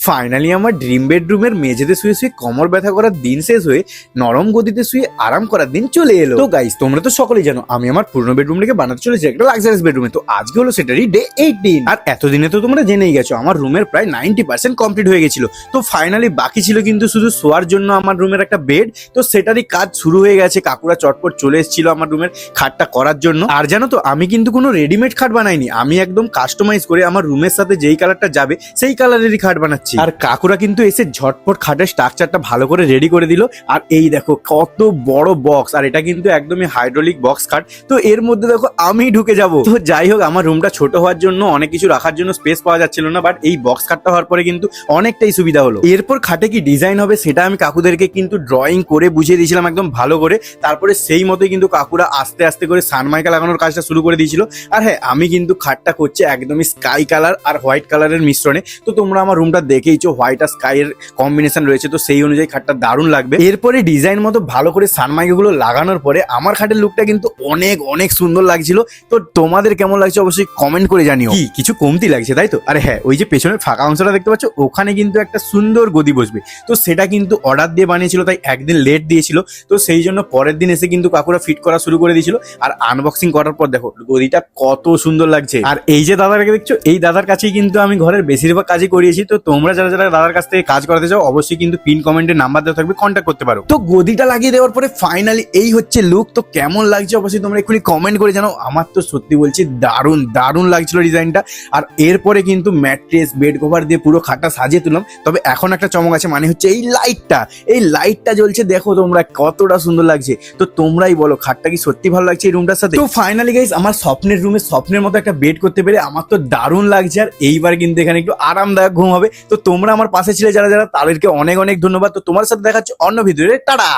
Finally আমার dream বেডরুমের মেঝেতে শুয়ে শুয়ে কোমর ব্যথা করার দিন শেষ হয়ে নরম গদিতে শুয়ে আরাম করার দিন চলে এলো। তো গাইস, তোমরা তো সকলেই জানো আমি আমার পুরনো বেডরুমটাকে বানাতে চলেছি একটা লাক্সারিয়াস বেডরুমে। তো আজকে হলো সেটারই ডে 18। আর এতদিনে তো তোমরা জেনেই গেছো আমার রুমের প্রায় 90% কমপ্লিট হয়ে গেছিল। তো ফাইনালি বাকি ছিল কিন্তু শুধু শোয়ার জন্য আমার রুমের একটা বেড। তো সেটারই কাজ শুরু হয়ে গেছে। কাকুরা চটপট চলে এসেছিল আমার রুমের খাটটা করার জন্য। আর জানো তো আমি কিন্তু কোনো রেডিমেড খাট বানাইনি, আমি একদম কাস্টমাইজ করে আমার রুমের সাথে যেই কালারটা যাবে সেই কালারেরই খাট বানাচ্ছি। আর কাকুরা কিন্তু এসে ঝটপট খাটের স্ট্রাকচারটা ভালো করে রেডি করে দিল। আর এই দেখো কত বড় বক্স, আর এটা কিন্তু একদমই হাইড্রোলিক বক্স খাট। তো এর মধ্যে দেখো আমি ঢুকে যাব। তো যাই হোক, আমার রুমটা ছোট হওয়ার জন্য অনেক কিছু রাখার জন্য স্পেস পাওয়া যাচ্ছিল না, বাট এই বক্স খাটটা হওয়ার পরে কিন্তু অনেকটাই সুবিধা হলো। এরপর খাটে কি ডিজাইন হবে সেটা আমি কাকুদেরকে কিন্তু ড্রয়িং করে বুঝিয়ে দিয়েছিলাম একদম ভালো করে। তারপরে সেই মতোই কিন্তু কাকুরা আস্তে আস্তে করে সানমাইকা লাগানোর কাজটা শুরু করে দিয়েছিল। আর হ্যাঁ, আমি কিন্তু খাটটা করছি একদমই স্কাই কালার আর হোয়াইট কালারের মিশ্রণে। তো তোমরা আমার রুমটা দেখেইছো, হোয়াইট আর স্কাই এর কম্বিনেশন রয়েছে, তো সেই অনুযায়ী খাটটা দারুণ লাগবে। এরপরে ডিজাইন মতো ভালো করে সানমাইকা গুলো লাগানোর পরে আমার খাটের লুকটা কিন্তু অনেক অনেক সুন্দর লাগছিল। তো তোমাদের কেমন লাগছে অবশ্যই কমেন্ট করে জানিও। কি কিছু কমতি লাগছে তাই তো? আরে হ্যাঁ, ওই যে পেছনের ফাঁকা অংশটা দেখতে পাচ্ছ, ওখানে কিন্তু একটা সুন্দর গদি বসবে। তো সেটা কিন্তু অর্ডার দিয়ে বানিয়েছিল, তাই একদিন লেট দিয়েছিল। তো সেই জন্য পরের দিন এসে কিন্তু কাকুরা ফিট করা শুরু করে দিয়েছিল। আর আনবক্সিং করার পর দেখো গদিটা কত সুন্দর লাগছে। আর এই যে দাদাকে দেখছো, এই দাদার কাছেই কিন্তু আমি ঘরের বেশিরভাগ কাজই করিয়েছি। তো তোমরা যারা যারা দাদার কাছ থেকে কাজ করাতে চাও অবশ্যই কিন্তু পিন কমেন্টে নাম্বার দেওয়া থাকবে, কন্ট্যাক্ট করতে পারো। তো গদিটা লাগিয়ে দেওয়ার পরে ফাইনালি এই হচ্ছে লুক। তো কেমন লাগছে অবশ্যই তোমরা এক্ষুনি কমেন্ট করে জানাও। আমার তো সত্যি বলছি দারুণ দারুণ লাগছিল ডিজাইনটা। আর এরপরে কিন্তু ম্যাট্রেস বেড কভার দিয়ে পুরো খাটটা সাজিয়ে তুললাম। তবে এখন একটা চমক আছে, মানে হচ্ছে এই লাইটটা জ্বলছে, দেখো তোমরা কতটা সুন্দর লাগছে। তো তোমরাই বলো খাটটা কি সত্যি ভালো লাগছে এই রুমটার সাথে? তো ফাইনালি গাইস, আমার স্বপ্নের রুমে স্বপ্নের মতো একটা বেড করতে পেরে আমার তো দারুণ লাগছে। আর এইবার কিন্তু এখানে একটু আরামদায়ক ঘুম হবে। তো তোমরা আমার পাশে ছিলে যারা যারা, তাদেরকে অনেক অনেক ধন্যবাদ। তো তোমার সাথে দেখা হচ্ছে অন্য ভিডিওতে। টাটা।